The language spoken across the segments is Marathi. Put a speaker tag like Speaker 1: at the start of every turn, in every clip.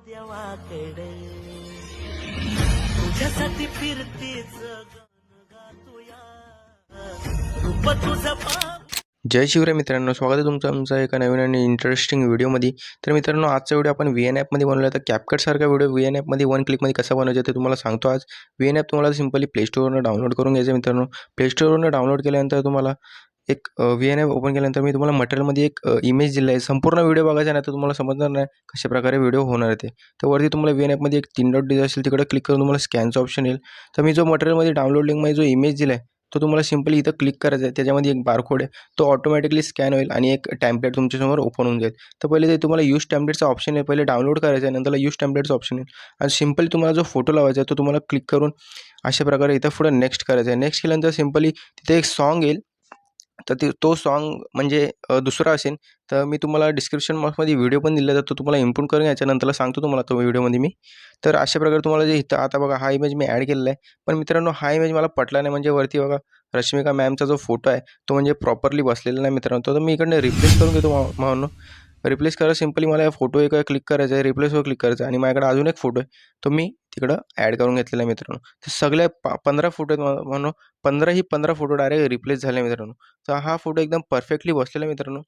Speaker 1: देवाकडे तुझ्यासाठी फिरते जग गातोया रूप तुझं
Speaker 2: जय शिवराय मित्रांनो, स्वागत आहे तुमचं आमच्या एका नवीन आणि इंटरेस्टिंग व्हिडिओमध्ये. तर मित्रांनो, आजचा व्हिडिओ आपण VN ॲपमध्ये बनवला. तर CapCut व्हिडिओ VN ॲपमध्ये वन क्लिकमध्ये कसा बनवायचा ते तुम्हाला सांगतो आज. VN ॲप तुम्हाला सिंपली प्ले स्टोअरवरून डाउनलोड करून घ्यायचं मित्रांनो. प्ले स्टोअरवरून डाउनलोड केल्यानंतर तुम्हाला एक VN ॲप ओपन केल्यानंतर मी तुम्हाला मटेरियलमध्ये एक इमेज दिला आहे. संपूर्ण व्हिडिओ बघायचा नाही तर तुम्हाला समजणार नाही कशाप्रकारे व्हिडिओ होणार आहे ते. तर वरती तुम्हाला VN ॲपमध्ये एक 3 डॉट दिसत असेल, तिकडे क्लिक करून तुम्हाला स्कॅनचं ऑप्शन येईल. तर मी जो मटेरियलमध्ये डाउनलोड लिंकमध्ये जो इमेज दिला आहे तो तुम्हाला सिंपली इथं क्लिक करायचा आहे. त्याच्यामध्ये एक बारकोड आहे, तो ऑटोमॅटिकली स्कॅन होईल आणि एक टेम्पलेट तुमच्यासमोर ओपन होऊन जाईल. तर पहिले ते तुम्हाला यूज टेम्पलेटचा ऑप्शन आहे, पहिले डाउनलोड करायचं आहे, नंतर यूज टेम्पलेटचा ऑप्शन येईल आणि सिंपली तुम्हाला जो फोटो लावायचा आहे तो तुम्हाला क्लिक करून अशा प्रकारे इथं पुढे नेक्स्ट करायचं आहे. नेक्स्ट केल्यानंतर सिंपली तिथे एक सॉन्ग येईल. तर तो सॉन्ग म्हणजे दुसरा असेल. तर मी तुम्हाला डिस्क्रिप्शन बॉक्समध्ये व्हिडिओ पण दिला, तर तो तुम्हाला इम्पोर्ट करून घ्यायचा. नंतरला सांगतो तुम्हाला तो व्हिडिओमध्ये मी. तर अशा प्रकारे तुम्हाला जे इथं आता बघा हा इमेज मी ॲड केलेला आहे. पण मित्रांनो, हा इमेज मला पटला नाही. म्हणजे वरती बघा रश्मिका मॅमचा जो फोटो आहे तो म्हणजे प्रॉपरली बसलेला नाही मित्रांनो. तर मी इकडनं रिप्लेस करून घेतो म्हणून. रिप्लेस करा सिंपली मला फोटो एक क्लिक करायचा आहे, रिप्लेसवर क्लिक करायचं आहे आणि माझ्याकडे अजून एक फोटो आहे, तो मी तिकडं ॲड करून घेतलेला आहे मित्रांनो. तर सगळे 15 फोटो आहेत म्हणून 15 फोटो डायरेक्ट रिप्लेस झाले मित्रांनो. तर हा फोटो एकदम परफेक्टली बसलेला आहे मित्रांनो.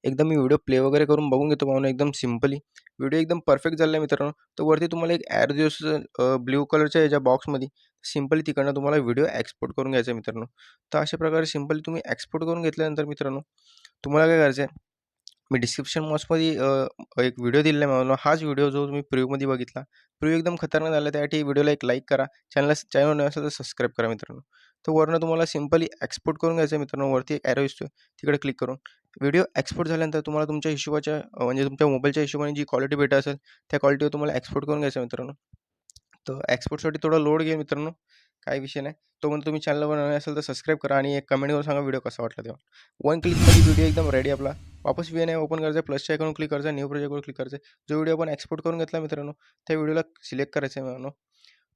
Speaker 2: एकदम मी व्हिडिओ प्ले वगैरे करून बघून घेतो म्हणून एकदम सिंपली. व्हिडिओ एकदम परफेक्ट झाला आहे मित्रांनो. तर वरती तुम्हाला एक ॲरो दिसेल ब्लू कलरच्या याच्या बॉक्समध्ये, सिंपली तिकडनं तुम्हाला व्हिडिओ एक्सपोर्ट करून घ्यायचा आहे मित्रांनो. तर अशा प्रकारे सिंपली तुम्ही एक्सपोर्ट करून घेतल्यानंतर मित्रांनो, तुम्हाला काय करायचं आहे, मी डिस्क्रिप्शन बॉक्समध्ये एक व्हिडिओ दिलेला आहे म्हणून हाच व्हिडिओ जो तुम्ही प्रिव्ह्यूमध्ये बघितला. प्रिव्ह्यू एकदम खतरनाक झाला. त्यासाठी व्हिडिओला एक लाईक करा. चॅनल नवीन असेल तर सबस्क्राईब करा मित्रांनो. तर वरनं तुम्हाला सिंपली एक्सपोर्ट करून घ्यायचं आहे मित्रांनो. वरती एक ॲरो दिसतोय, तिकडे क्लिक करून व्हिडिओ एक्सपोर्ट झाल्यानंतर तुम्हाला तुमच्या हिशोबाच्या म्हणजे तुमच्या मोबाईलच्या हिशोबाने जी क्वालिटी भेटत असेल त्या क्वालिटीवर तुम्हाला एक्सपोर्ट करून घ्यायचं आहे मित्रांनो. तर एक्सपोर्टसाठी थोडा लोड घेईल मित्रांनो, काही विषय नाही. तोपर्यंत तुम्ही चॅनलवर नवीन असेल तर सबस्क्राईब करा आणि एक कमेंट करून सांगा व्हिडिओ कसा वाटला तेव्हा. वन क्लिकमध्ये व्हिडिओ एकदम रेडी आपला. वापस VN ॲप ओपन करायचं आहे, प्लसच्या आयकॉनवर क्लिक करायचं आहे, न्यू प्रोजेक्टवर क्लिक करायचं आहे. जो व्हिडिओ आपण एक्सपोर्ट करून घेतला मित्रांनो, त्या व्हिडिओला सिलेक्ट करायचं आहे मित्रांनो.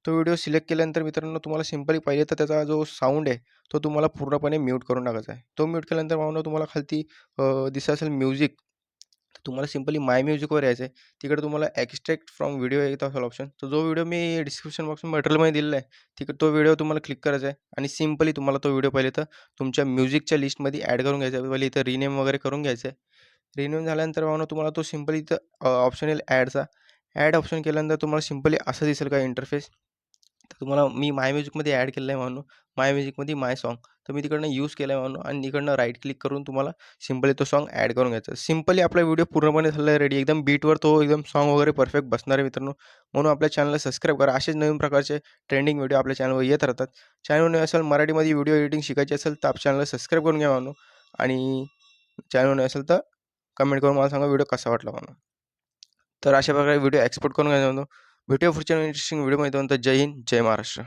Speaker 2: तो व्हिडिओ सिलेक्ट केल्यानंतर मित्रांनो तुम्हाला सिंपली पाहिजे तर त्याचा जो साऊंड आहे तो तुम्हाला पूर्णपणे म्यूट करून टाकायचा आहे. तो म्यूट केल्यानंतर मित्रांनो तुम्हाला खालती दिसत असेल म्युझिक. तुम्हाला सिंपली माय म्युझिकवर यायचं आहे. तिकडे तुम्हाला एक्स्ट्रॅक्ट फ्रॉम व्हिडिओ येत असेल ऑप्शन. तर जो व्हिडिओ मी डिस्क्रिप्शन बॉक्स मटेरियलमध्ये दिलेला आहे, तिकडे तो व्हिडिओ तुम्हाला क्लिक करायचा आहे आणि सिंपली तुम्हाला तो व्हिडिओ पहिले तर तुमच्या म्युझिकच्या लिस्टमध्ये ॲड करून घ्यायचा आहे. पहिले इथं रिनेम वगैरे करून घ्यायचं आहे. रिनेम झाल्यानंतर भावना तुम्हाला तो सिंपली इथं ऑप्शन येईल ॲडचा. ॲड ऑप्शन केल्यानंतर तुम्हाला सिंपली असं दिसेल का इंटरफेस. तर तुम्हाला मी माय म्युझिकमध्ये ॲड केलं आहे म्हणून माय म्युझिकमध्ये माय सॉन्ग. तर मी तिकडनं यूज केलं आहे म्हणून आणि इकडनं राईट क्लिक करून तुम्हाला सिंपली तो सॉन्ग ॲड करून घ्यायचा. सिंपली आपला व्हिडिओ पूर्णपणे झाला आहे रेडी. एकदम बीटवर तो एकदम सॉन्ग वगैरे परफेक्ट बसणार आहे मित्रांनो. म्हणून आपल्या चॅनलला सबस्क्राईब करा. असेच नवीन प्रकारचे ट्रेंडिंग व्हिडिओ आपल्या चॅनलवर येत राहतात. चॅनल असेल मराठीमध्ये व्हिडिओ एडिटिंग शिकायची असेल तर आपल्या चॅनलला सबस्क्राईब करून घ्या म्हणून आणि चॅनल असेल तर कमेंट करून मला सांगा व्हिडिओ कसा वाटला म्हणून. तर अशा प्रकारे व्हिडिओ एक्सपोर्ट करून घ्यायचा म्हणून. भेटूया पुढच्या इंटरेस्टिंग व्हिडिओमध्ये. जय हिंद, जय महाराष्ट्र.